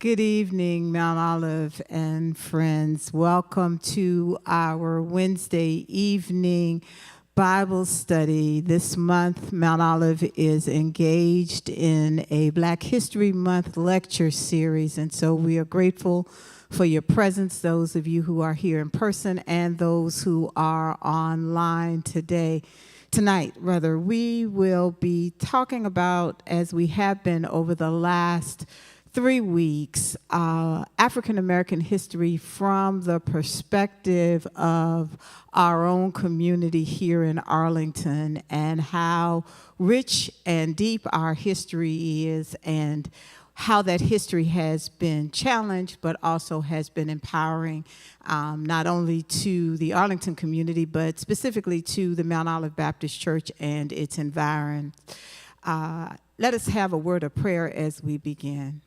Good evening, Mount Olive and friends. Welcome to our Wednesday evening Bible study. This month, Mount Olive is engaged in a Black History Month lecture series, and so we are grateful for your presence, those of you who are here in person and those who are online tonight, we will be talking about, as we have been over the last 3 weeks, African American history from the perspective of our own community here in Arlington, and how rich and deep our history is, and how that history has been challenged, but also has been empowering, not only to the Arlington community, but specifically to the Mount Olive Baptist Church and its environs. Let us have a word of prayer as we begin.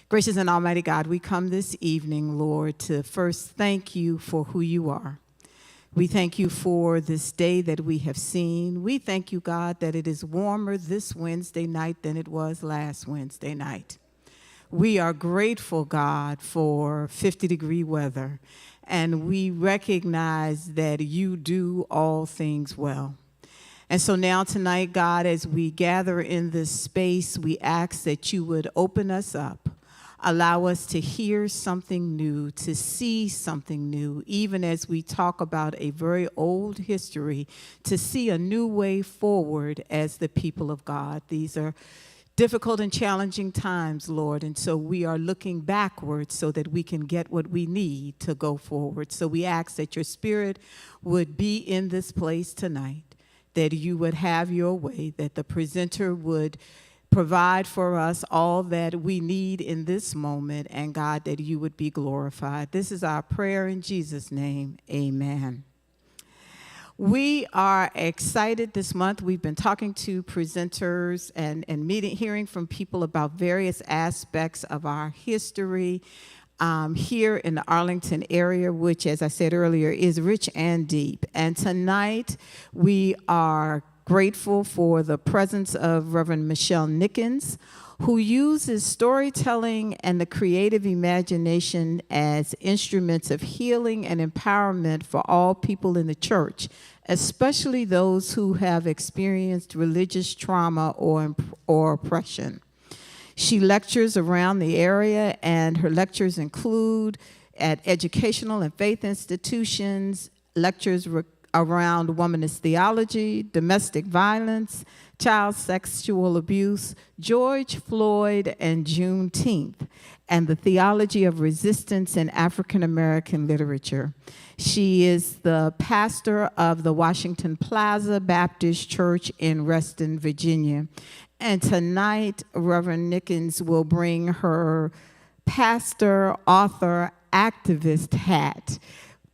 Gracious and Almighty God, we come this evening, Lord, to first thank you for who you are. We thank you for this day that we have seen. We thank you, God, that it is warmer this Wednesday night than it was last Wednesday night. We are grateful, God, for 50-degree weather, and we recognize that you do all things well. And so now tonight, God, as we gather in this space, we ask that you would open us up. Allow us to hear something new, to see something new, even as we talk about a very old history, to see a new way forward as the people of God. These are difficult and challenging times, Lord, and so we are looking backwards so that we can get what we need to go forward. So we ask that your Spirit would be in this place tonight, that you would have your way, that the presenter would provide for us all that we need in this moment, and God, that you would be glorified. This is our prayer in Jesus' name, amen. We are excited this month. We've been talking to presenters and hearing from people about various aspects of our history here in the Arlington area, which, as I said earlier, is rich and deep. And tonight we are grateful for the presence of Reverend Michelle Nickens, who uses storytelling and the creative imagination as instruments of healing and empowerment for all people in the church, especially those who have experienced religious trauma or oppression. She lectures around the area, and her lectures include at educational and faith institutions, lectures around womanist theology, domestic violence, child sexual abuse, George Floyd and Juneteenth, and the theology of resistance in African American literature. She is the pastor of the Washington Plaza Baptist Church in Reston, Virginia. And tonight, Reverend Nickens will bring her pastor, author, activist hat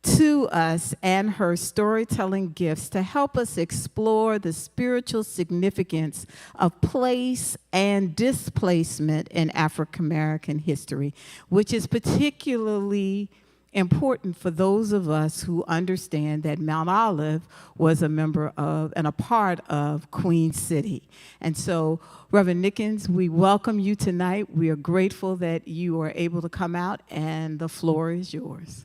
to us and her storytelling gifts to help us explore the spiritual significance of place and displacement in African American history, which is particularly important for those of us who understand that Mount Olive was a member of and a part of Queen City. And so, Reverend Nickens, we welcome you tonight. We are grateful that you are able to come out, and the floor is yours.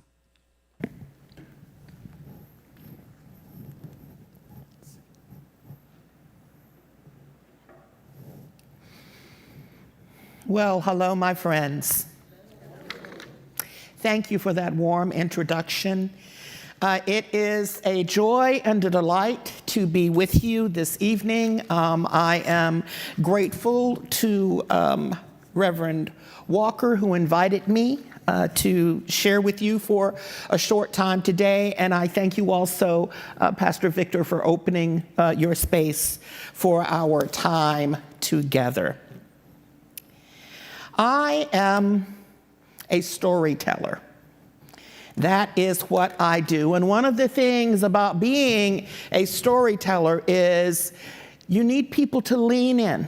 Well, hello, my friends. Thank you for that warm introduction. It is a joy and a delight to be with you this evening. I am grateful to Reverend Walker, who invited me to share with you for a short time today. And I thank you also, Pastor Victor, for opening your space for our time together. I am a storyteller. That is what I do. And one of the things about being a storyteller is you need people to lean in.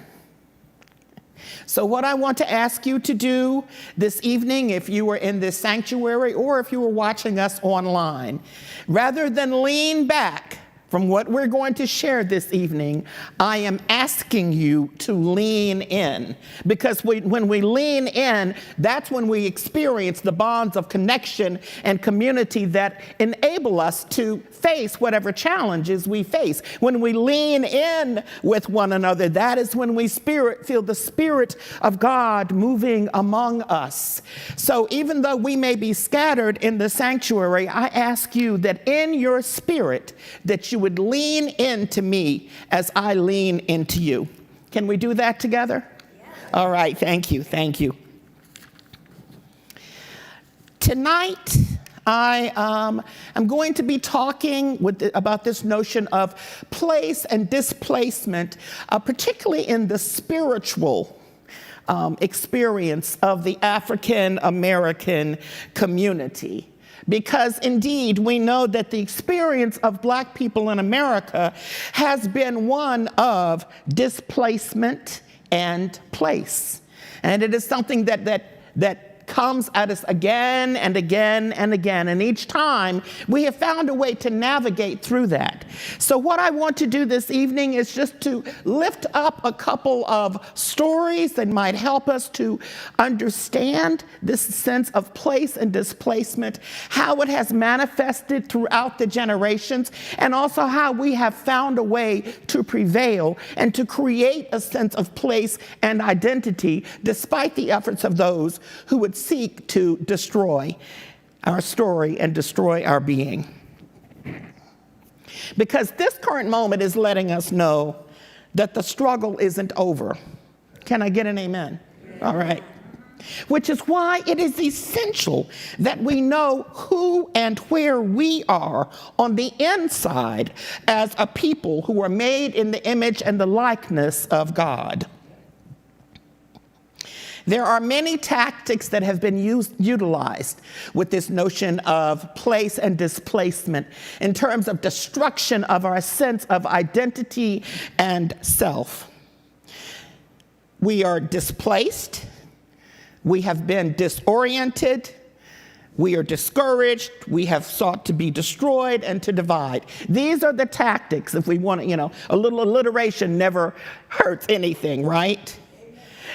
So what I want to ask you to do this evening, if you were in this sanctuary or if you were watching us online, rather than lean back from what we're going to share this evening, I am asking you to lean in. Because when we lean in, that's when we experience the bonds of connection and community that enable us to face whatever challenges we face. When we lean in with one another, that is when we feel the Spirit of God moving among us. So even though we may be scattered in the sanctuary, I ask you that in your spirit, that you would lean into me as I lean into you. Can we do that together? Yeah. All right, thank you. Tonight, I am going to be talking about this notion of place and displacement, particularly in the spiritual experience of the African American community. Because indeed, we know that the experience of Black people in America has been one of displacement and place. And it is something that comes at us again and again and again. And each time, we have found a way to navigate through that. So what I want to do this evening is just to lift up a couple of stories that might help us to understand this sense of place and displacement, how it has manifested throughout the generations, and also how we have found a way to prevail and to create a sense of place and identity despite the efforts of those who would seek to destroy our story and destroy our being. Because this current moment is letting us know that the struggle isn't over. Can I get an amen? All right. Which is why it is essential that we know who and where we are on the inside as a people who are made in the image and the likeness of God. There are many tactics that have been utilized with this notion of place and displacement in terms of destruction of our sense of identity and self. We are displaced. We have been disoriented. We are discouraged. We have sought to be destroyed and to divide. These are the tactics. If we want to, a little alliteration never hurts anything, right?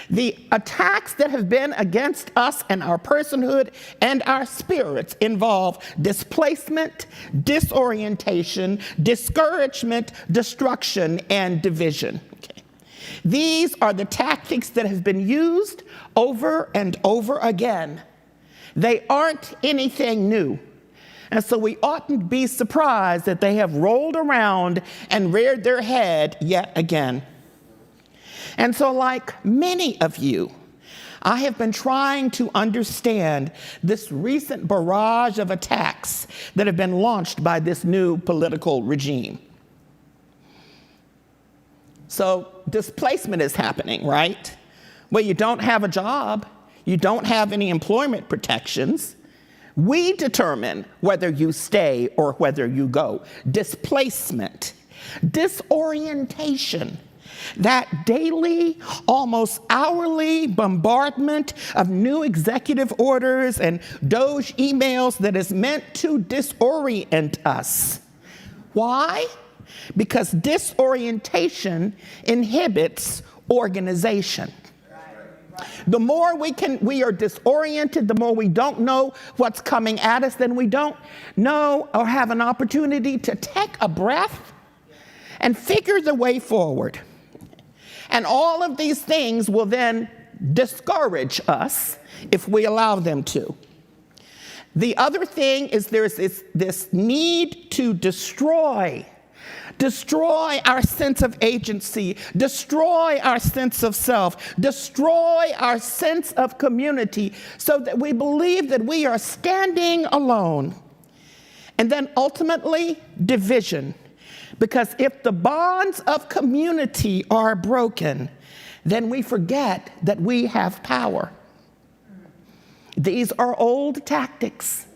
The attacks that have been against us and our personhood and our spirits involve displacement, disorientation, discouragement, destruction, and division. Okay. These are the tactics that have been used over and over again. They aren't anything new. And so we oughtn't be surprised that they have rolled around and reared their head yet again. And so, like many of you, I have been trying to understand this recent barrage of attacks that have been launched by this new political regime. So displacement is happening, right? Well, you don't have a job. You don't have any employment protections. We determine whether you stay or whether you go. Displacement, disorientation, that daily, almost hourly bombardment of new executive orders and DOJ emails that is meant to disorient us. Why? Because disorientation inhibits organization. The more we are disoriented, the more we don't know what's coming at us, then we don't know or have an opportunity to take a breath and figure the way forward. And all of these things will then discourage us if we allow them to. The other thing is there's this need to destroy our sense of agency, destroy our sense of self, destroy our sense of community so that we believe that we are standing alone. And then ultimately, division. Because if the bonds of community are broken, then we forget that we have power. These are old tactics.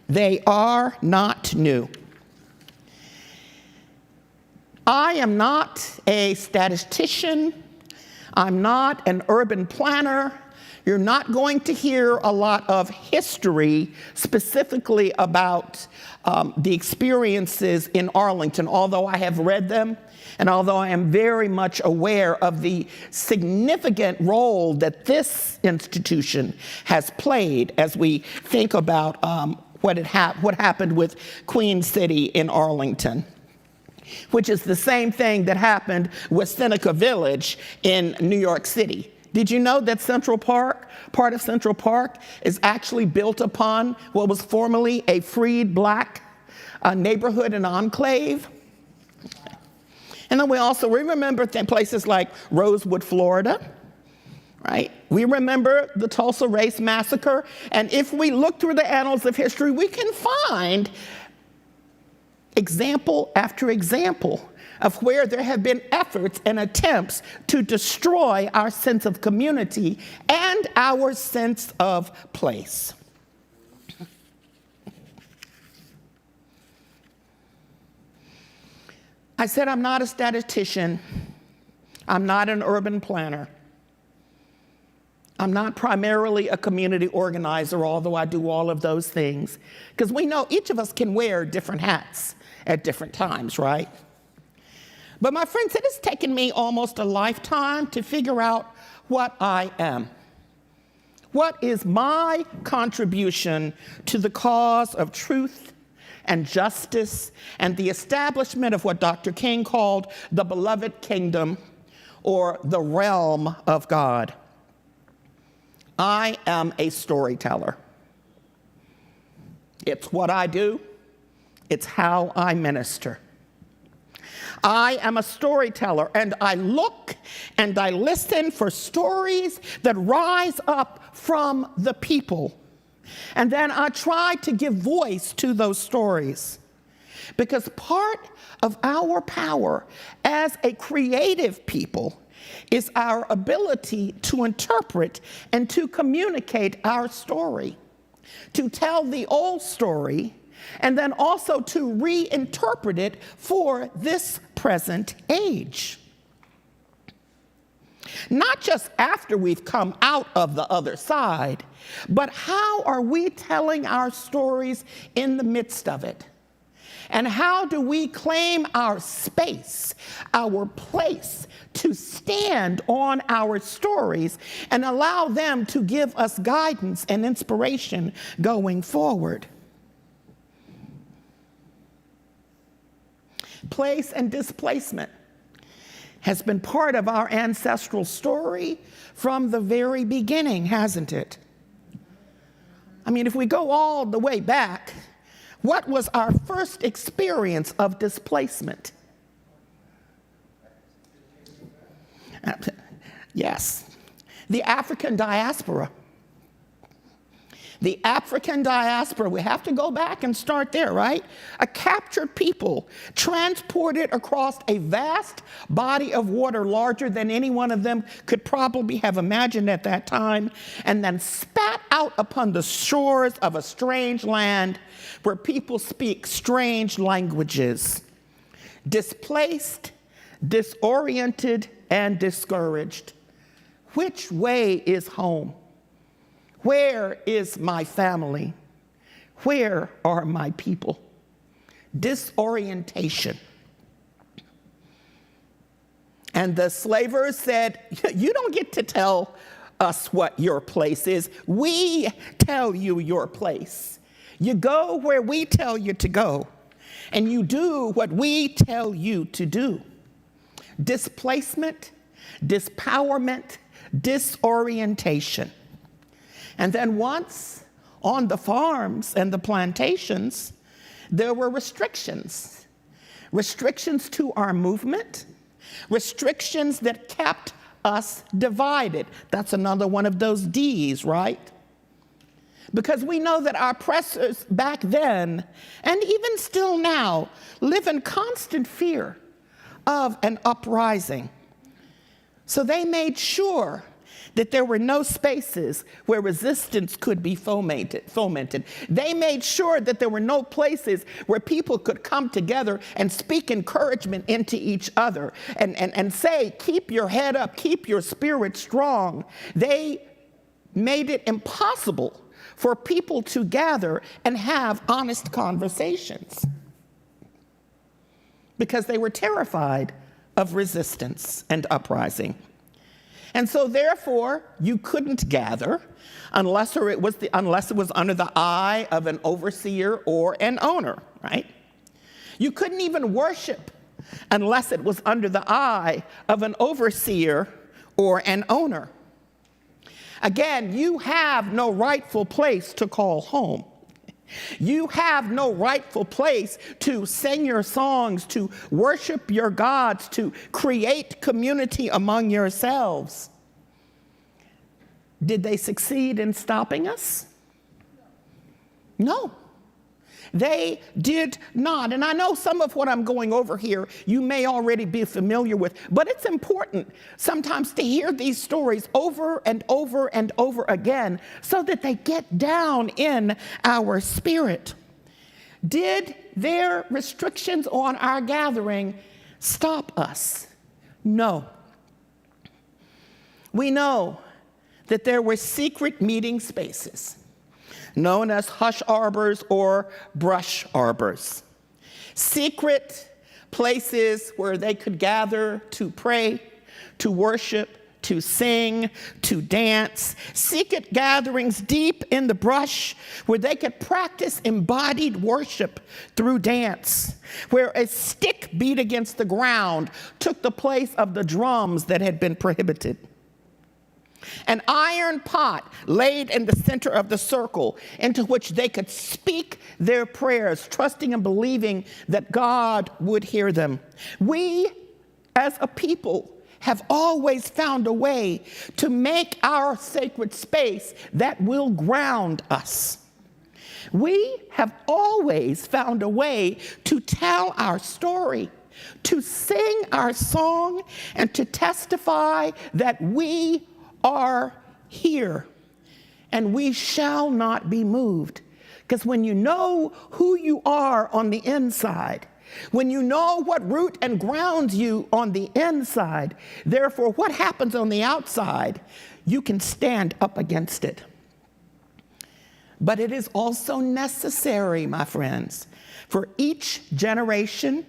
They are not new. I am not a statistician. I'm not an urban planner. You're not going to hear a lot of history specifically about the experiences in Arlington, although I have read them, and although I am very much aware of the significant role that this institution has played as we think about what happened with Queen City in Arlington, which is the same thing that happened with Seneca Village in New York City. Did you know that Central Park, part of Central Park, is actually built upon what was formerly a freed black neighborhood and enclave? And then we remember places like Rosewood, Florida, right? We remember the Tulsa Race Massacre. And if we look through the annals of history, we can find example after example of where there have been efforts and attempts to destroy our sense of community and our sense of place. I said I'm not a statistician. I'm not an urban planner. I'm not primarily a community organizer, although I do all of those things, because we know each of us can wear different hats at different times, right? But my friends, it has taken me almost a lifetime to figure out what I am. What is my contribution to the cause of truth and justice and the establishment of what Dr. King called the beloved kingdom or the realm of God? I am a storyteller. It's what I do. It's how I minister. I am a storyteller, and I look and I listen for stories that rise up from the people. And then I try to give voice to those stories. Because part of our power as a creative people is our ability to interpret and to communicate our story, to tell the old story, and then also to reinterpret it for this present age. Not just after we've come out of the other side, but how are we telling our stories in the midst of it? And how do we claim our space, our place, to stand on our stories and allow them to give us guidance and inspiration going forward? Place and displacement has been part of our ancestral story from the very beginning, hasn't it? I mean, if we go all the way back, what was our first experience of displacement? Yes, the African diaspora. The African diaspora, we have to go back and start there, right? A captured people transported across a vast body of water larger than any one of them could probably have imagined at that time, and then spat out upon the shores of a strange land where people speak strange languages. Displaced, disoriented, and discouraged. Which way is home? Where is my family? Where are my people? Disorientation. And the slavers said, you don't get to tell us what your place is. We tell you your place. You go where we tell you to go, and you do what we tell you to do. Displacement, dispowerment, disorientation. And then once on the farms and the plantations, there were restrictions. Restrictions to our movement, restrictions that kept us divided. That's another one of those D's, right? Because we know that our oppressors back then, and even still now, live in constant fear of an uprising. So they made sure that there were no spaces where resistance could be fomented. They made sure that there were no places where people could come together and speak encouragement into each other and say, keep your head up, keep your spirit strong. They made it impossible for people to gather and have honest conversations because they were terrified of resistance and uprising. And so therefore, you couldn't gather unless it was under the eye of an overseer or an owner, right? You couldn't even worship unless it was under the eye of an overseer or an owner. Again, you have no rightful place to call home. You have no rightful place to sing your songs, to worship your gods, to create community among yourselves. Did they succeed in stopping us? No. They did not. And I know some of what I'm going over here you may already be familiar with, but it's important sometimes to hear these stories over and over and over again so that they get down in our spirit. Did their restrictions on our gathering stop us? No. We know that there were secret meeting spaces known as hush arbors or brush arbors. Secret places where they could gather to pray, to worship, to sing, to dance. Secret gatherings deep in the brush where they could practice embodied worship through dance, where a stick beat against the ground took the place of the drums that had been prohibited. An iron pot laid in the center of the circle into which they could speak their prayers, trusting and believing that God would hear them. We, as a people, have always found a way to make our sacred space that will ground us. We have always found a way to tell our story, to sing our song, and to testify that we are here and we shall not be moved. Because when you know who you are on the inside, when you know what root and grounds you on the inside, therefore what happens on the outside, you can stand up against it. But it is also necessary, my friends, for each generation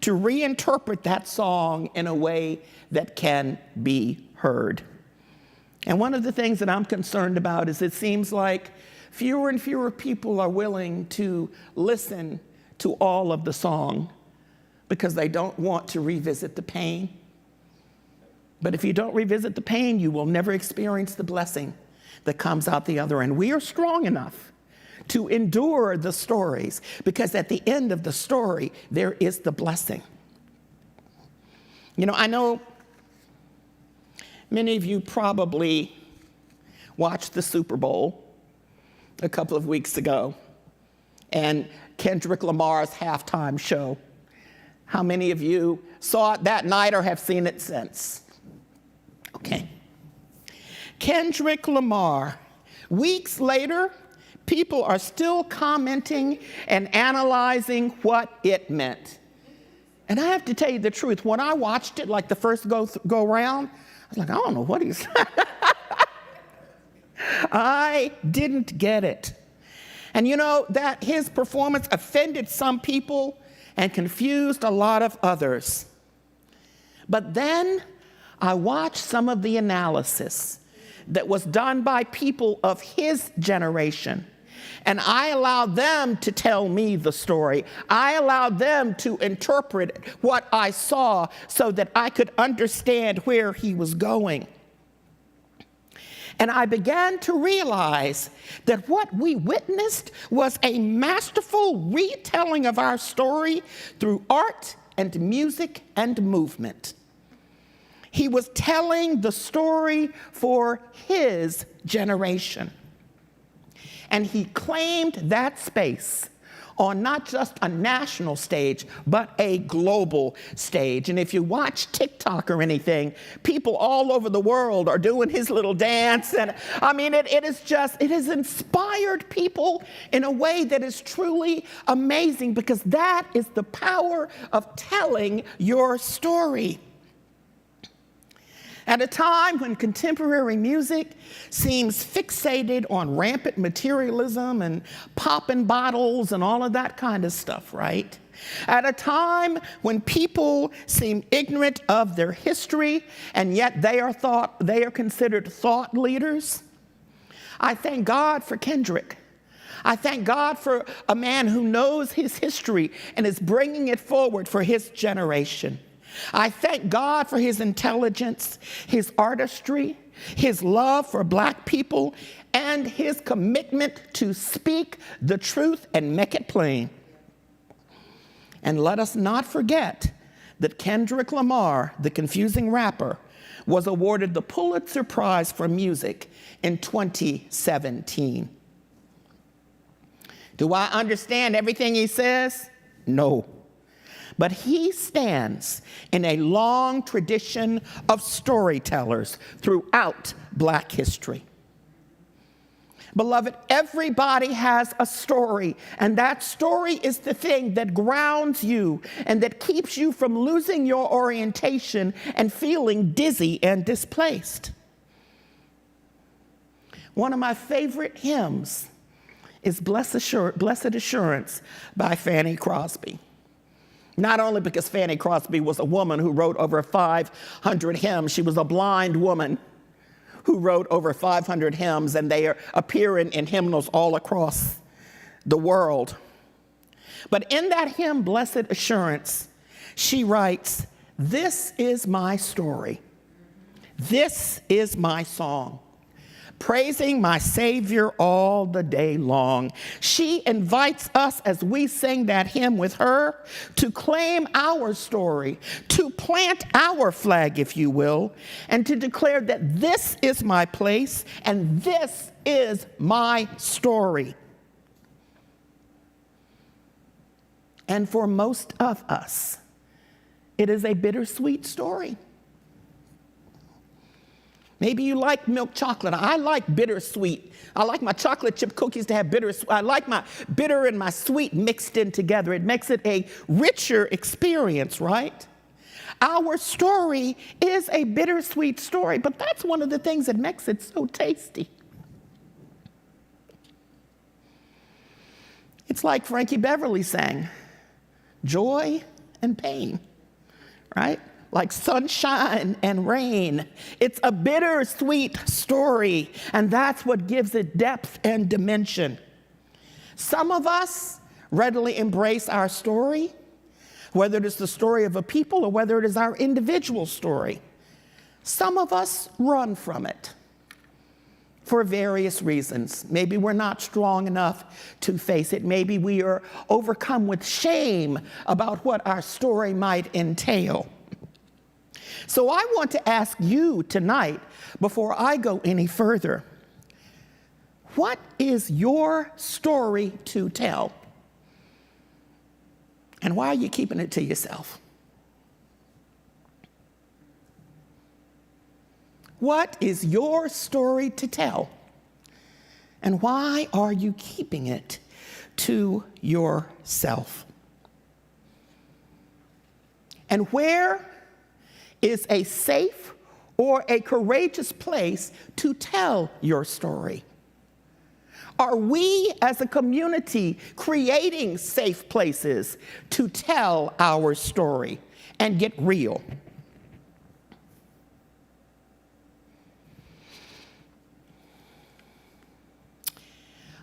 to reinterpret that song in a way that can be heard. And one of the things that I'm concerned about is it seems like fewer and fewer people are willing to listen to all of the song because they don't want to revisit the pain. But if you don't revisit the pain, you will never experience the blessing that comes out the other end. We are strong enough to endure the stories because at the end of the story, there is the blessing. You know, I know many of you probably watched the Super Bowl a couple of weeks ago and Kendrick Lamar's halftime show. How many of you saw it that night or have seen it since? Okay. Kendrick Lamar. Weeks later, people are still commenting and analyzing what it meant. And I have to tell you the truth, when I watched it, like the first go round, I was like, I don't know what he's I didn't get it. And you know that his performance offended some people and confused a lot of others. But then I watched some of the analysis that was done by people of his generation. And I allowed them to tell me the story. I allowed them to interpret what I saw so that I could understand where he was going. And I began to realize that what we witnessed was a masterful retelling of our story through art and music and movement. He was telling the story for his generation. And he claimed that space on not just a national stage, but a global stage. And if you watch TikTok or anything, people all over the world are doing his little dance. And I mean, it has inspired people in a way that is truly amazing because that is the power of telling your story. At a time when contemporary music seems fixated on rampant materialism and popping bottles and all of that kind of stuff, right? At a time when people seem ignorant of their history and yet they are considered thought leaders, I thank God for Kendrick. I thank God for a man who knows his history and is bringing it forward for his generation. I thank God for his intelligence, his artistry, his love for Black people, and his commitment to speak the truth and make it plain. And let us not forget that Kendrick Lamar, the confusing rapper, was awarded the Pulitzer Prize for Music in 2017. Do I understand everything he says? No. But he stands in a long tradition of storytellers throughout Black history. Beloved, everybody has a story, and that story is the thing that grounds you and that keeps you from losing your orientation and feeling dizzy and displaced. One of my favorite hymns is Blessed Assurance by Fanny Crosby. Not only because Fanny Crosby was a woman who wrote over 500 hymns, she was a blind woman who wrote over 500 hymns, and they appear in hymnals all across the world. But in that hymn, Blessed Assurance, she writes, "This is my story. This is my song, praising my Savior all the day long." She invites us, as we sing that hymn with her, to claim our story, to plant our flag, if you will, and to declare that this is my place and this is my story. And for most of us, it is a bittersweet story. Maybe you like milk chocolate. I like bittersweet. I like my chocolate chip cookies to have bittersweet. I like my bitter and my sweet mixed in together. It makes it a richer experience, right? Our story is a bittersweet story, but that's one of the things that makes it so tasty. It's like Frankie Beverly sang, joy and pain, right? Like sunshine and rain. It's a bittersweet story, and that's what gives it depth and dimension. Some of us readily embrace our story, whether it is the story of a people or whether it is our individual story. Some of us run from it for various reasons. Maybe we're not strong enough to face it. Maybe we are overcome with shame about what our story might entail. So I want to ask you tonight, before I go any further, what is your story to tell? And why are you keeping it to yourself? What is your story to tell? And why are you keeping it to yourself? And where is a safe or a courageous place to tell your story? Are we as a community creating safe places to tell our story and get real?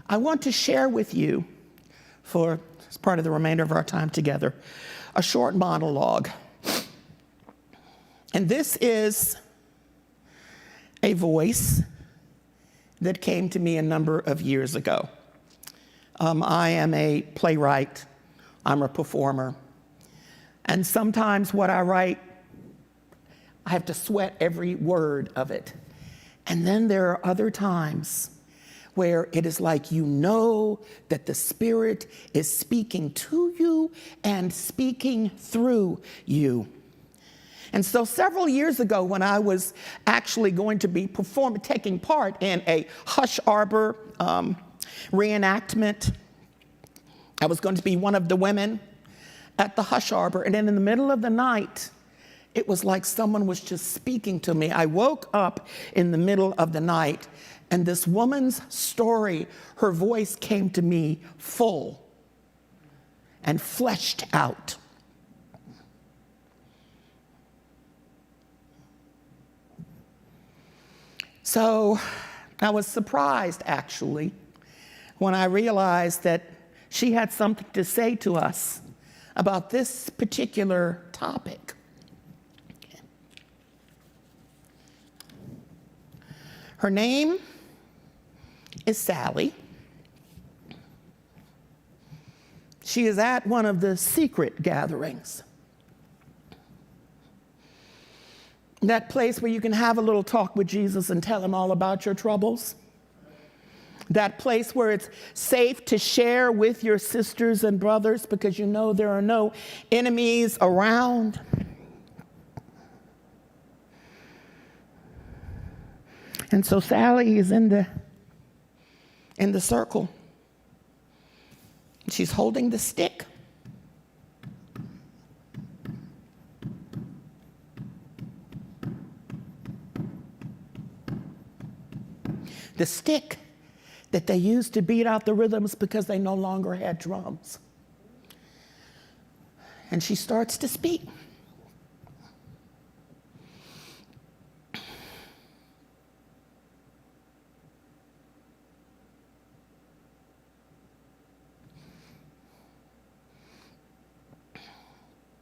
I want to share with you, as part of the remainder of our time together, a short monologue. And this is a voice that came to me a number of years ago. I am a playwright. I'm a performer. And sometimes what I write, I have to sweat every word of it. And then there are other times where it is like you know that the Spirit is speaking to you and speaking through you. And so several years ago, when I was actually going to be taking part in a Hush Arbor reenactment, I was going to be one of the women at the Hush Arbor, and then in the middle of the night, It was like someone was just speaking to me. I woke up in the middle of the night, and this woman's story, her voice came to me full and fleshed out. So I was surprised, actually, when I realized that she had something to say to us about this particular topic. Her name is Sally. She is at one of the secret gatherings. That place where you can have a little talk with Jesus and tell him all about your troubles. That place where it's safe to share with your sisters and brothers because you know there are no enemies around. And so Sally is in the circle. She's holding the stick. The stick that they used to beat out the rhythms because they no longer had drums. And she starts to speak.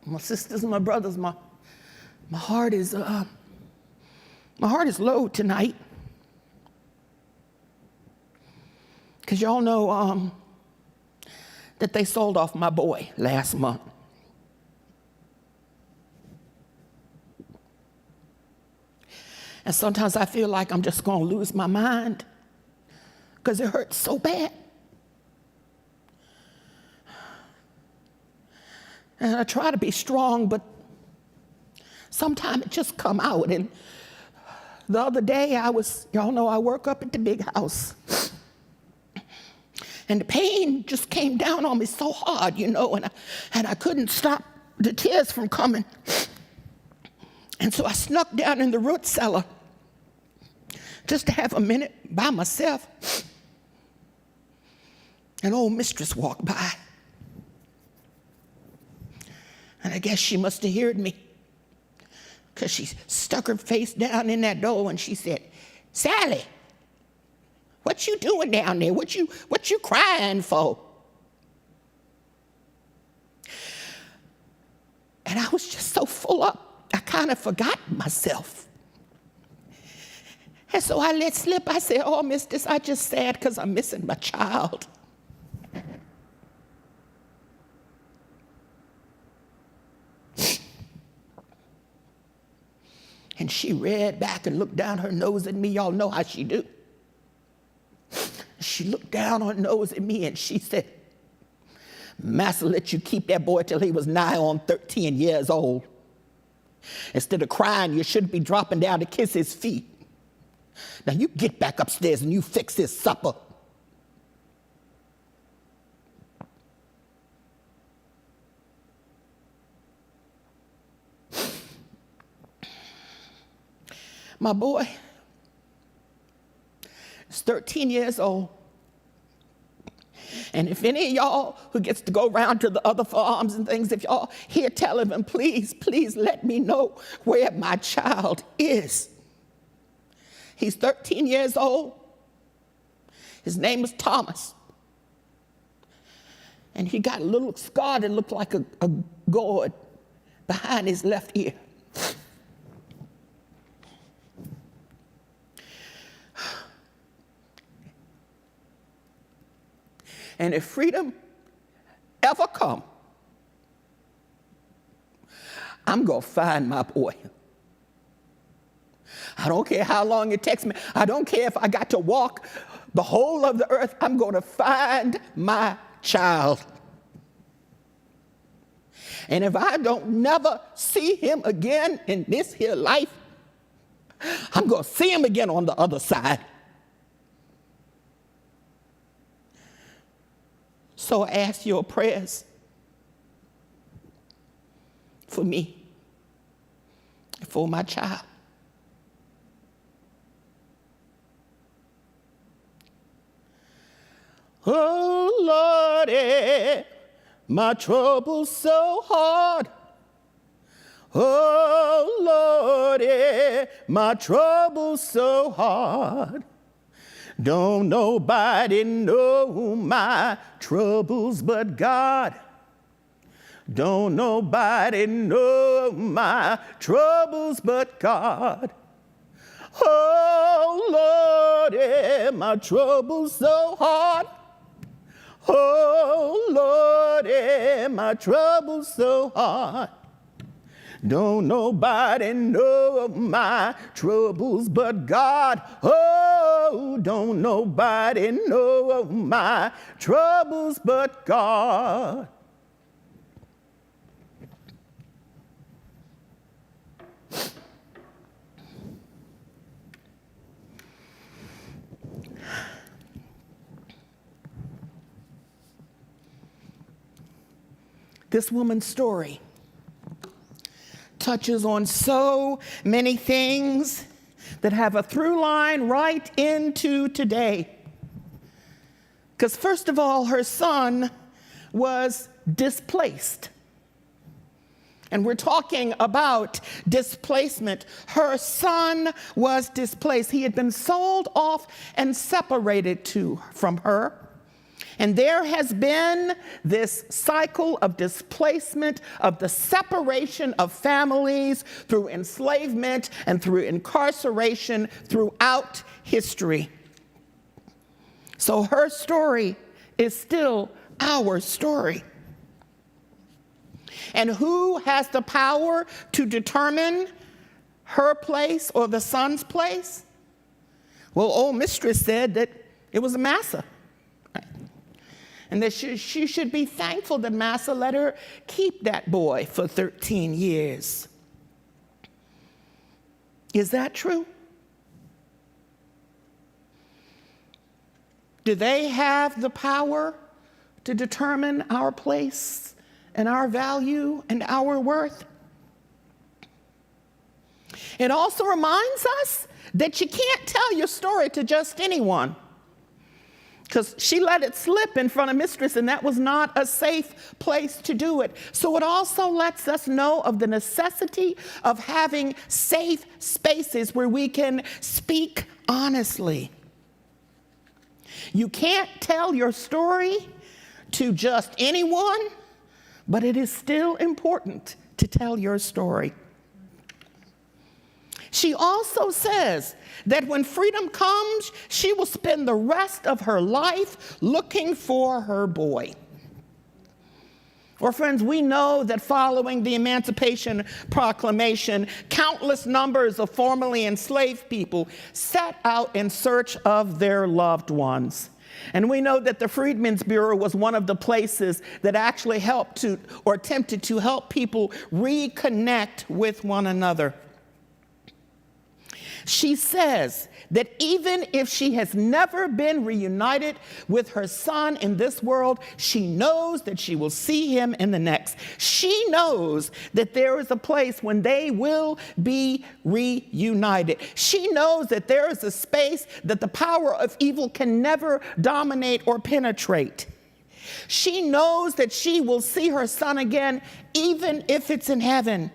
My sisters and my brothers, my heart is low tonight. Because y'all know that they sold off my boy last month. And sometimes I feel like I'm just going to lose my mind because it hurts so bad. And I try to be strong, but sometimes it just come out. And the other day y'all know I work up at the big house. And the pain just came down on me so hard, and I couldn't stop the tears from coming. And so I snuck down in the root cellar just to have a minute by myself. An old mistress walked by. And I guess she must have heard me because she stuck her face down in that door and she said, "Sally, what you doing down there? What you crying for?" And I was just so full up, I kind of forgot myself. And so I let slip. I said, "Oh, mistress, I just sad because I'm missing my child." And she read back and looked down her nose at me. Y'all know how she do. She looked down her nose at me and she said, "Master let you keep that boy till he was nigh on 13 years old. Instead of crying, you shouldn't be dropping down to kiss his feet. Now you get back upstairs and you fix his supper." My boy is 13 years old. And if any of y'all who gets to go around to the other farms and things, if y'all hear telling him, please, please let me know where my child is. He's 13 years old. His name is Thomas. And he got a little scar that looked like a gourd behind his left ear. And if freedom ever come, I'm going to find my boy. I don't care how long it takes me. I don't care if I got to walk the whole of the earth. I'm going to find my child. And if I don't never see him again in this here life, I'm going to see him again on the other side. So I ask your prayers for me. for my child. Oh, Lordy, my trouble's so hard. Oh, Lordy, my trouble's so hard. Don't nobody know my troubles but God. Don't nobody know my troubles but God. Oh, Lordy, my trouble's so hard. Oh, Lordy, my trouble's so hard. Don't nobody know my troubles but God. Oh, don't nobody know my troubles but God. This woman's story touches on so many things that have a through line right into today. Because first of all, her son was displaced. And we're talking about displacement. Her son was displaced. He had been sold off and separated from her. And there has been this cycle of displacement, of the separation of families through enslavement and through incarceration throughout history. So her story is still our story. And who has the power to determine her place or the son's place? Well, old mistress said that it was Massa. And that she should be thankful that Massa let her keep that boy for 13 years. Is that true? Do they have the power to determine our place and our value and our worth? It also reminds us that you can't tell your story to just anyone. Because she let it slip in front of mistress, and that was not a safe place to do it. So it also lets us know of the necessity of having safe spaces where we can speak honestly. You can't tell your story to just anyone, but it is still important to tell your story. She also says that when freedom comes, she will spend the rest of her life looking for her boy. Well, friends, we know that following the Emancipation Proclamation, countless numbers of formerly enslaved people set out in search of their loved ones. And we know that the Freedmen's Bureau was one of the places that actually helped to, or attempted to help people reconnect with one another. She says that even if she has never been reunited with her son in this world, she knows that she will see him in the next. She knows that there is a place when they will be reunited. She knows that there is a space that the power of evil can never dominate or penetrate. She knows that she will see her son again, even if it's in heaven.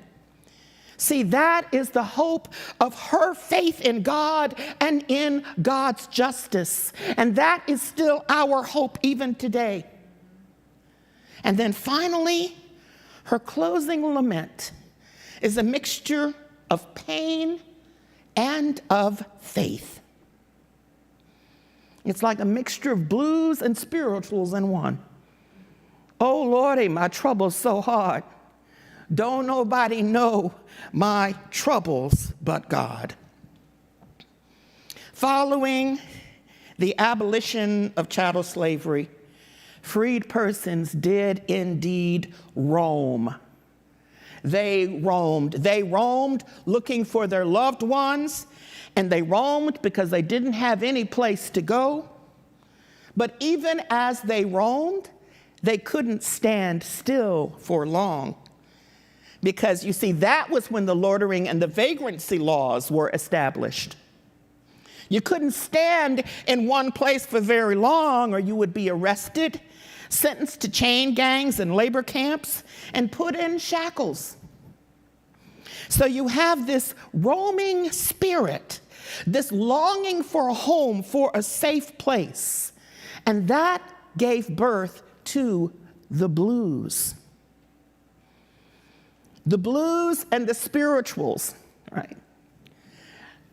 See, that is the hope of her faith in God and in God's justice. And that is still our hope even today. And then finally, her closing lament is a mixture of pain and of faith. It's like a mixture of blues and spirituals in one. Oh, Lordy, my trouble's so hard. Don't nobody know my troubles but God. Following the abolition of chattel slavery, freed persons did indeed roam. They roamed looking for their loved ones, and they roamed because they didn't have any place to go. But even as they roamed, they couldn't stand still for long. Because you see, that was when the loitering and the vagrancy laws were established. You couldn't stand in one place for very long, or you would be arrested, sentenced to chain gangs and labor camps, and put in shackles. So you have this roaming spirit, this longing for a home, for a safe place. And that gave birth to the blues. The blues and the spirituals, right?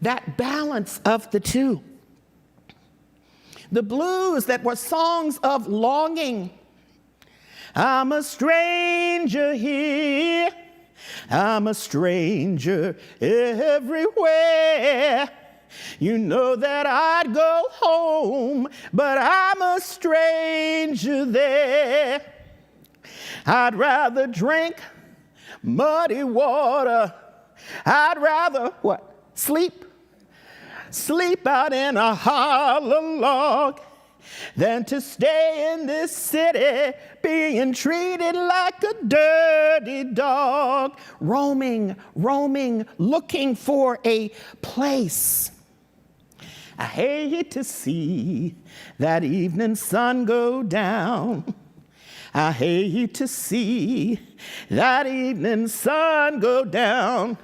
That balance of the two. The blues that were songs of longing. I'm a stranger here. I'm a stranger everywhere. You know that I'd go home, but I'm a stranger there. I'd rather drink muddy water. I'd rather, what? Sleep out in a hollow log than to stay in this city being treated like a dirty dog. Roaming, looking for a place. I hate to see that evening sun go down. I hate to see that evening sun go down,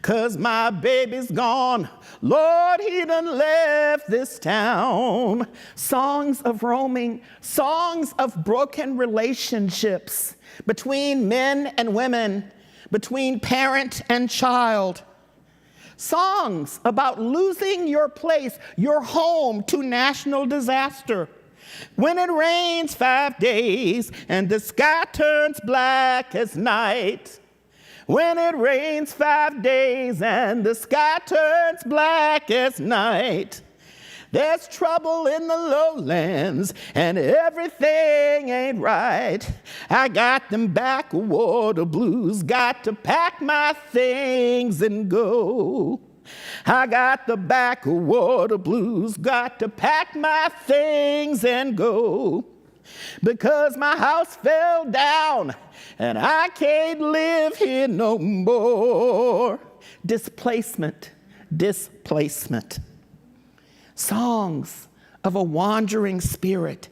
'cause my baby's gone. Lord, he done left this town. Songs of roaming, songs of broken relationships between men and women, between parent and child. Songs about losing your place, your home, to national disaster. When it rains 5 days and the sky turns black as night. When it rains 5 days and the sky turns black as night. There's trouble in the lowlands and everything ain't right. I got them backwater blues, got to pack my things and go. I got the backwater blues, got to pack my things and go. Because my house fell down and I can't live here no more. Displacement. Songs of a wandering spirit.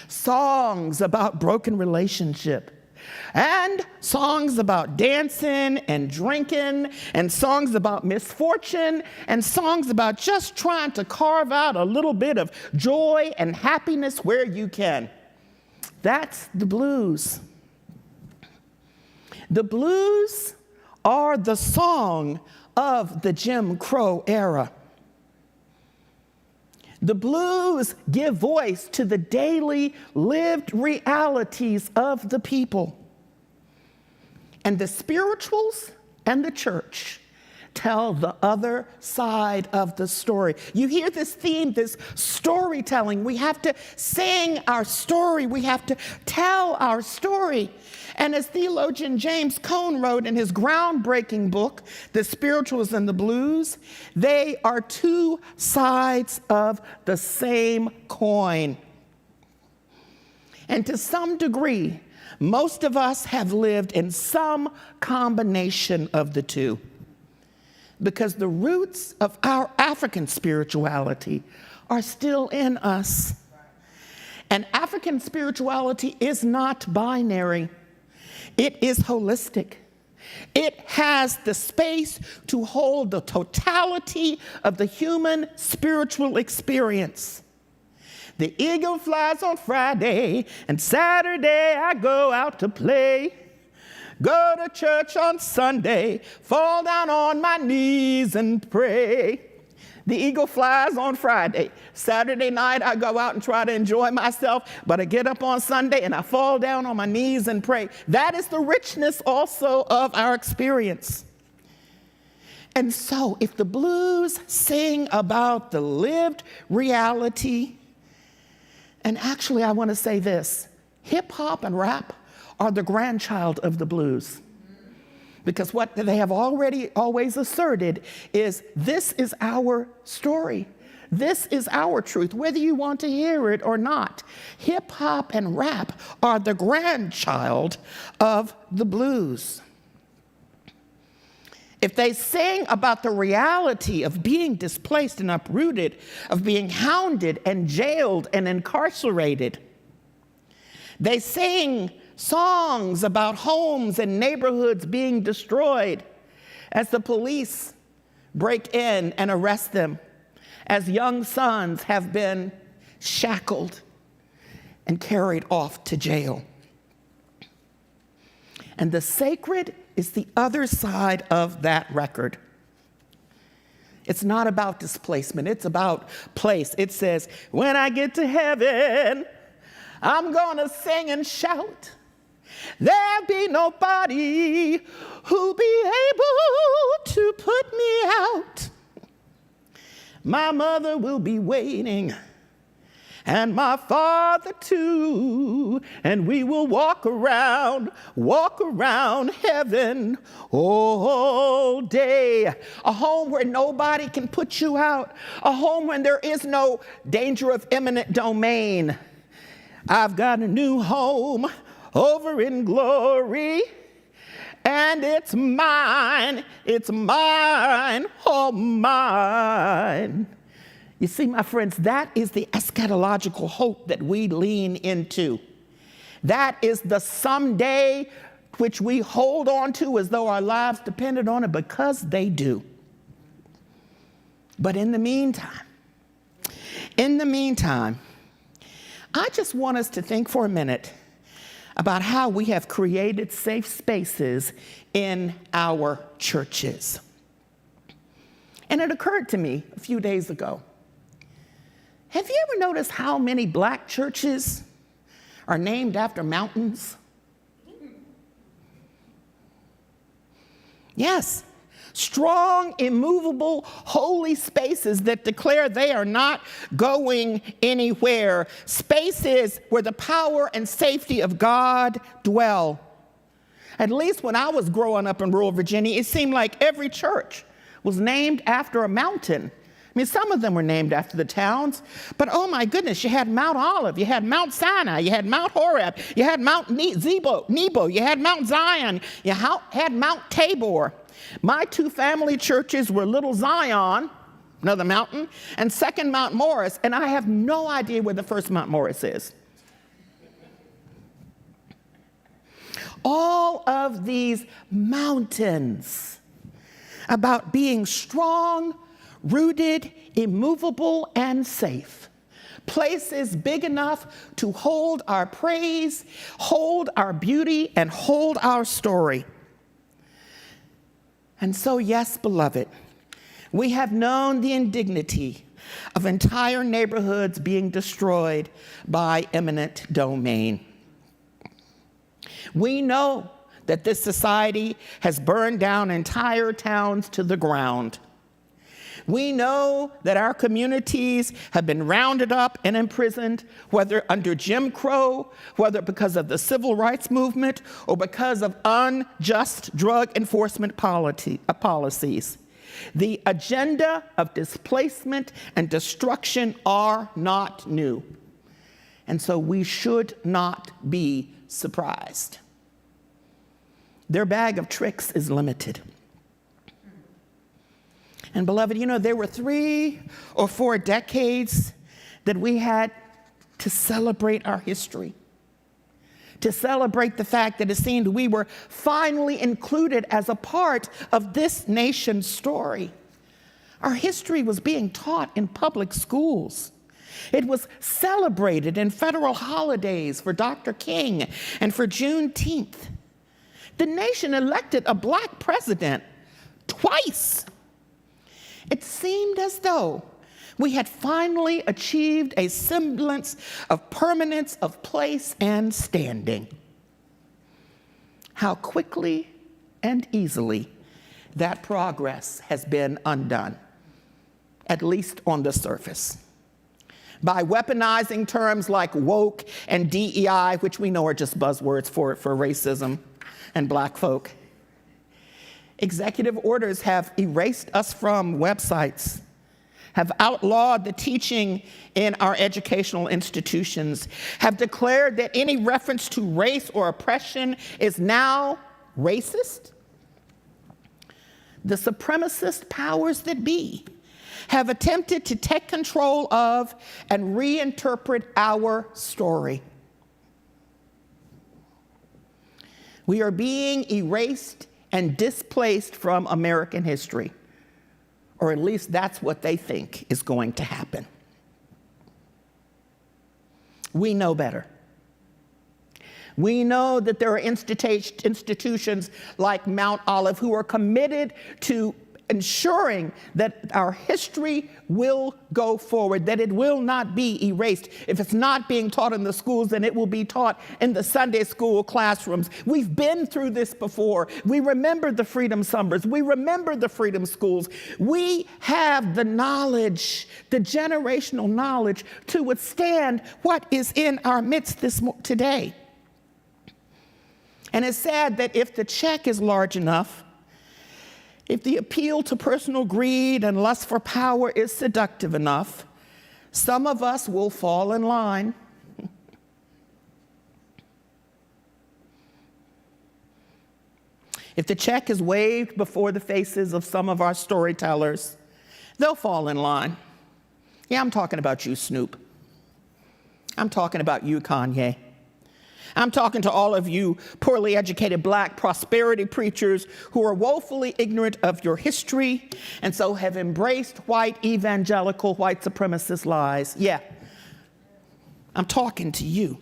Songs about broken relationship. And songs about dancing and drinking, and songs about misfortune, and songs about just trying to carve out a little bit of joy and happiness where you can. That's the blues. The blues are the song of the Jim Crow era. The blues give voice to the daily lived realities of the people. And the spirituals and the church tell the other side of the story. You hear this theme, this storytelling. We have to sing our story. We have to tell our story. And as theologian James Cone wrote in his groundbreaking book, The Spirituals and the Blues, they are two sides of the same coin. And to some degree, most of us have lived in some combination of the two, because the roots of our African spirituality are still in us. And African spirituality is not binary. It is holistic. It has the space to hold the totality of the human spiritual experience. The eagle flies on Friday, and Saturday I go out to play. Go to church on Sunday, fall down on my knees and pray. The eagle flies on Friday. Saturday night, I go out and try to enjoy myself, but I get up on Sunday and I fall down on my knees and pray. That is the richness also of our experience. And so, if the blues sing about the lived reality, and actually I want to say this, hip hop and rap are the grandchild of the blues. Because what they have always asserted is, this is our story. This is our truth, whether you want to hear it or not. Hip hop and rap are the grandchild of the blues. if they sing about the reality of being displaced and uprooted, of being hounded and jailed and incarcerated, they sing songs about homes and neighborhoods being destroyed as the police break in and arrest them, as young sons have been shackled and carried off to jail. And the sacred is the other side of that record. It's not about displacement, it's about place. It says, when I get to heaven, I'm gonna sing and shout. There'll be nobody who'll be able to put me out. My mother will be waiting, and my father too, and we will walk around heaven all day. A home where nobody can put you out, a home when there is no danger of eminent domain. I've got a new home over in glory, and it's mine, all mine. You see, my friends, that is the eschatological hope that we lean into. That is the someday which we hold on to as though our lives depended on it, because they do. But in the meantime, I just want us to think for a minute about how we have created safe spaces in our churches. And it occurred to me a few days ago. Have you ever noticed how many black churches are named after mountains? Yes. Strong, immovable, holy spaces that declare they are not going anywhere. Spaces where the power and safety of God dwell. At least when I was growing up in rural Virginia, it seemed like every church was named after a mountain. I mean, some of them were named after the towns, but oh my goodness, you had Mount Olive, you had Mount Sinai, you had Mount Horeb, you had Mount Nebo, you had Mount Zion, you had Mount Tabor. My two family churches were Little Zion, another mountain, and Second Mount Morris, and I have no idea where the first Mount Morris is. All of these mountains about being strong, rooted, immovable, and safe. Places big enough to hold our praise, hold our beauty, and hold our story. And so, yes, beloved, we have known the indignity of entire neighborhoods being destroyed by eminent domain. We know that this society has burned down entire towns to the ground. We know that our communities have been rounded up and imprisoned, whether under Jim Crow, whether because of the civil rights movement, or because of unjust drug enforcement policies. The agenda of displacement and destruction are not new. And so we should not be surprised. Their bag of tricks is limited. And beloved, you know, there were 3 or 4 decades that we had to celebrate our history, to celebrate the fact that it seemed we were finally included as a part of this nation's story. Our history was being taught in public schools. It was celebrated in federal holidays for Dr. King and for Juneteenth. The nation elected a black president twice. It seemed as though we had finally achieved a semblance of permanence of place and standing. How quickly and easily that progress has been undone, at least on the surface. By weaponizing terms like woke and DEI, which we know are just buzzwords for racism and black folk. Executive orders have erased us from websites, have outlawed the teaching in our educational institutions, have declared that any reference to race or oppression is now racist. the supremacist powers that be have attempted to take control of and reinterpret our story. We are being erased and displaced from American history, or at least that's what they think is going to happen. We know better. We know that there are institutions like Mount Olive who are committed to ensuring that our history will go forward, that it will not be erased. If it's not being taught in the schools, then it will be taught in the Sunday school classrooms. We've been through this before. We remember the Freedom Summers. We remember the Freedom Schools. We have the knowledge, the generational knowledge to withstand what is in our midst today. And it's sad that if the check is large enough, if the appeal to personal greed and lust for power is seductive enough, some of us will fall in line. If the check is waved before the faces of some of our storytellers, they'll fall in line. Yeah, I'm talking about you, Snoop. I'm talking about you, Kanye. I'm talking to all of you poorly educated black prosperity preachers who are woefully ignorant of your history and so have embraced white evangelical, white supremacist lies. Yeah, I'm talking to you.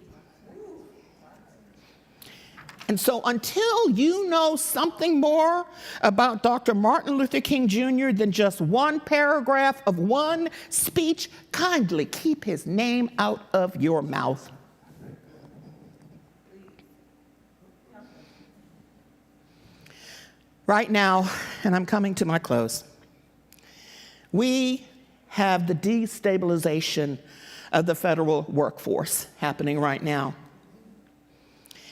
And so until you know something more about Dr. Martin Luther King Jr. than just one paragraph of one speech, kindly keep his name out of your mouth. Right now, and I'm coming to my close, we have the destabilization of the federal workforce happening right now.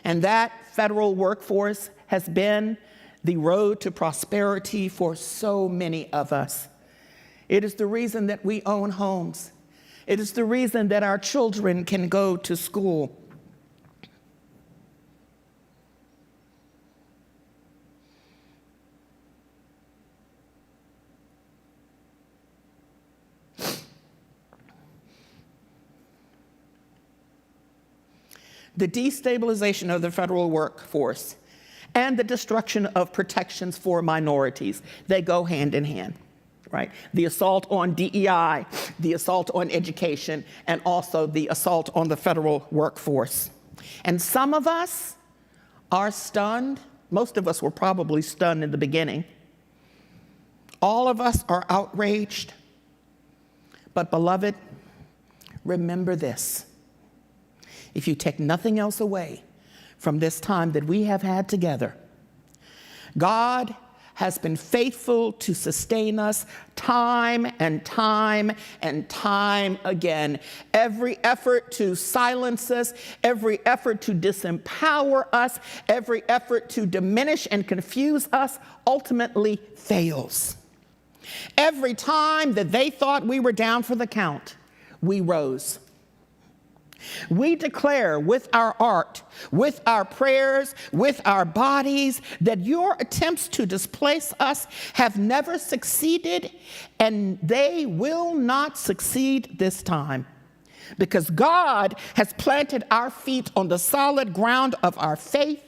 And that federal workforce has been the road to prosperity for so many of us. It is the reason that we own homes. It is the reason that our children can go to school. The destabilization of the federal workforce and the destruction of protections for minorities, they go hand in hand, right? The assault on DEI, the assault on education, and also the assault on the federal workforce. And some of us are stunned. Most of us were probably stunned in the beginning. All of us are outraged. But beloved, remember this. If you take nothing else away from this time that we have had together, God has been faithful to sustain us time and time and time again. Every effort to silence us, every effort to disempower us, every effort to diminish and confuse us ultimately fails. Every time that they thought we were down for the count, we rose. We declare with our art, with our prayers, with our bodies, that your attempts to displace us have never succeeded, and they will not succeed this time. Because God has planted our feet on the solid ground of our faith.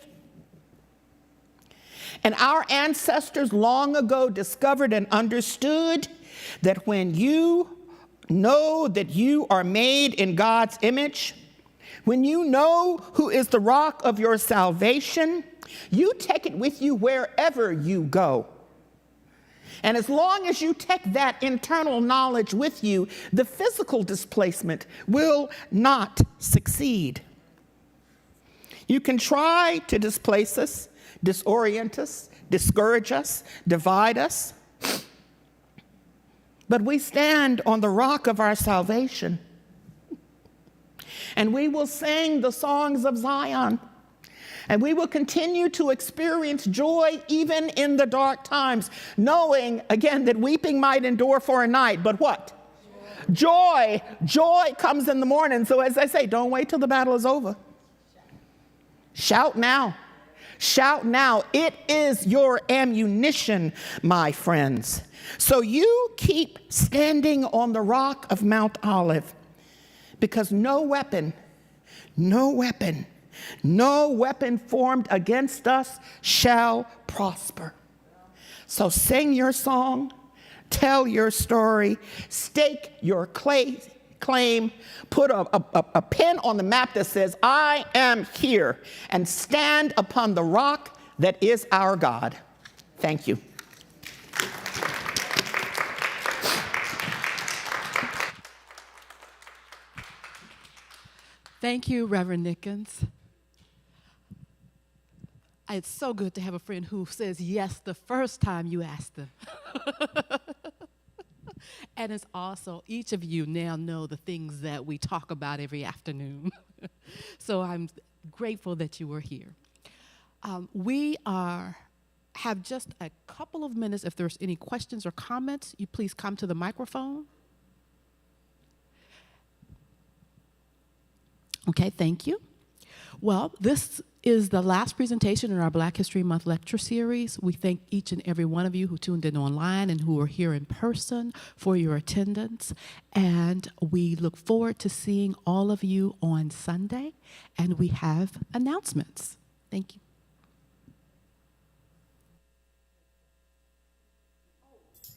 And our ancestors long ago discovered and understood that when you know that you are made in God's image, when you know who is the rock of your salvation, you take it with you wherever you go. And as long as you take that internal knowledge with you, the physical displacement will not succeed. You can try to displace us, disorient us, discourage us, divide us, but we stand on the rock of our salvation. And we will sing the songs of Zion. And we will continue to experience joy even in the dark times, knowing, again, that weeping might endure for a night, but what? Joy. Joy comes in the morning. So as I say, don't wait till the battle is over. Shout now. Shout now, it is your ammunition, my friends. So you keep standing on the rock of Mount Olive, because no weapon formed against us shall prosper. So sing your song, tell your story, stake your claim, put a pen on the map that says, I am here, and stand upon the rock that is our God. Thank you. Thank you, Reverend Nickens. It's so good to have a friend who says yes the first time you ask them. And it's also, each of you now know the things that we talk about every afternoon. So I'm grateful that you were here. We have just a couple of minutes. If there's any questions or comments, you please come to the microphone. Okay, thank you. Well, this is the last presentation in our Black History Month lecture series. We thank each and every one of you who tuned in online and who are here in person for your attendance. And we look forward to seeing all of you on Sunday. And we have announcements. Thank you.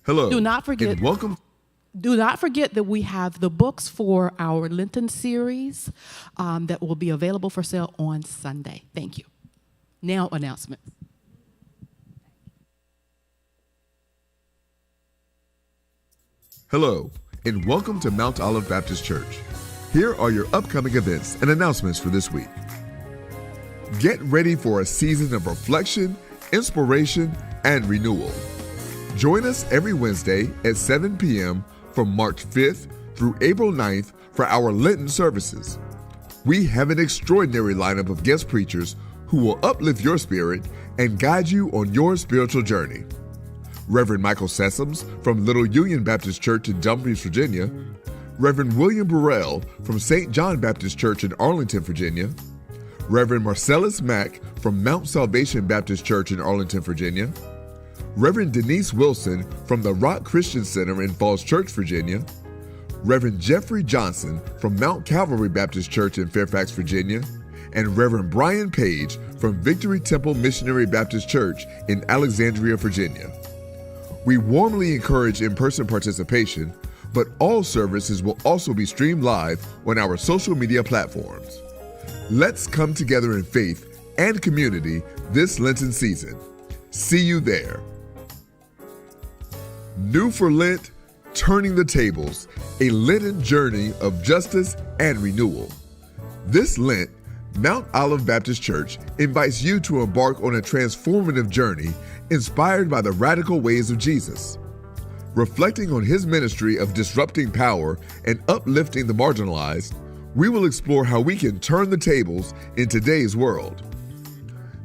Hello. Do not forget. And welcome. Do not forget that we have the books for our Lenten series that will be available for sale on Sunday. Thank you. Now, announcements. Hello, and welcome to Mount Olive Baptist Church. Here are your upcoming events and announcements for this week. Get ready for a season of reflection, inspiration, and renewal. Join us every Wednesday at 7 p.m. from March 5th through April 9th for our Lenten services. We have an extraordinary lineup of guest preachers who will uplift your spirit and guide you on your spiritual journey. Reverend Michael Sessoms from Little Union Baptist Church in Dumfries, Virginia, Reverend William Burrell from St. John Baptist Church in Arlington, Virginia, Reverend Marcellus Mack from Mount Salvation Baptist Church in Arlington, Virginia, Reverend Denise Wilson from the Rock Christian Center in Falls Church, Virginia, Reverend Jeffrey Johnson from Mount Calvary Baptist Church in Fairfax, Virginia, and Reverend Brian Page from Victory Temple Missionary Baptist Church in Alexandria, Virginia. We warmly encourage in-person participation, but all services will also be streamed live on our social media platforms. Let's come together in faith and community this Lenten season. See you there. New for Lent, Turning the Tables, a Lenten journey of justice and renewal. This Lent, Mount Olive Baptist Church invites you to embark on a transformative journey inspired by the radical ways of Jesus. Reflecting on his ministry of disrupting power and uplifting the marginalized, we will explore how we can turn the tables in today's world.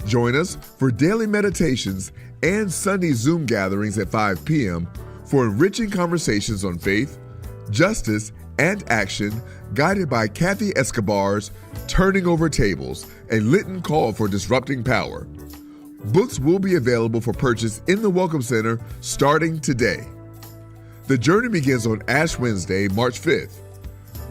Join us for daily meditations and Sunday Zoom gatherings at 5 p.m. for enriching conversations on faith, justice, and action, guided by Kathy Escobar's Turning Over Tables, a Lenten call for disrupting power. Books will be available for purchase in the Welcome Center starting today. The journey begins on Ash Wednesday, March 5th.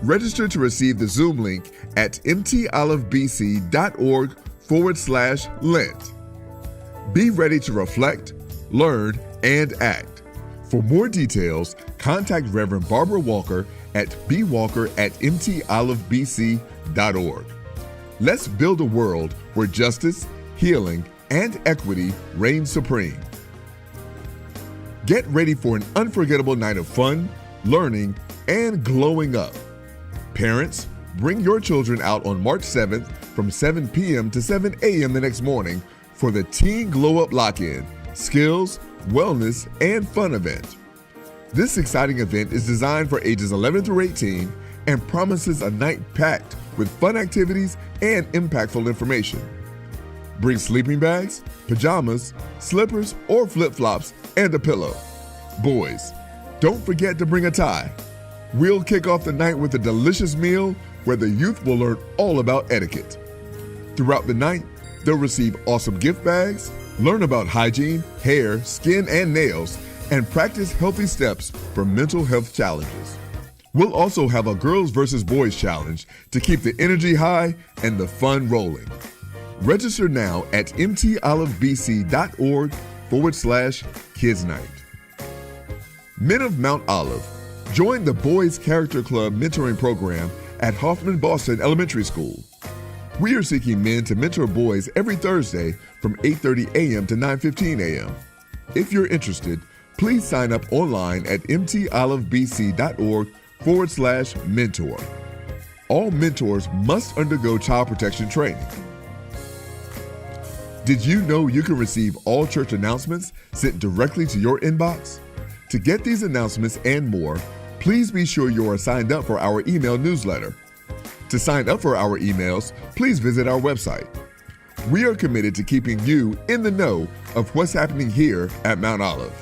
Register to receive the Zoom link at mtolivebc.org/Lent. Be ready to reflect, learn, and act. For more details, contact Reverend Barbara Walker at bwalker@mtolivebc.org. Let's build a world where justice, healing, and equity reign supreme. Get ready for an unforgettable night of fun, learning, and glowing up. Parents, bring your children out on March 7th from 7 p.m. to 7 a.m. the next morning for the Teen Glow Up Lock-In, Skills, Wellness, and Fun event. This exciting event is designed for ages 11 through 18 and promises a night packed with fun activities and impactful information. Bring sleeping bags, pajamas, slippers, or flip-flops, and a pillow. Boys, don't forget to bring a tie. We'll kick off the night with a delicious meal where the youth will learn all about etiquette. Throughout the night, They'll receive awesome gift bags, learn about hygiene, hair, skin, and nails, and practice healthy steps for mental health challenges. We'll also have a girls versus boys challenge to keep the energy high and the fun rolling. Register now at mtolivebc.org/Kids Night. Men of Mount Olive, join the Boys Character Club mentoring program at Hoffman Boston Elementary School. We are seeking men to mentor boys every Thursday from 8:30 a.m. to 9:15 a.m. If you're interested, please sign up online at mtolivebc.org/mentor. All mentors must undergo child protection training. Did you know you can receive all church announcements sent directly to your inbox? To get these announcements and more, please be sure you are signed up for our email newsletter. To sign up for our emails, please visit our website. We are committed to keeping you in the know of what's happening here at Mount Olive.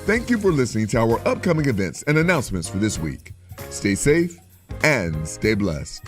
Thank you for listening to our upcoming events and announcements for this week. Stay safe and stay blessed.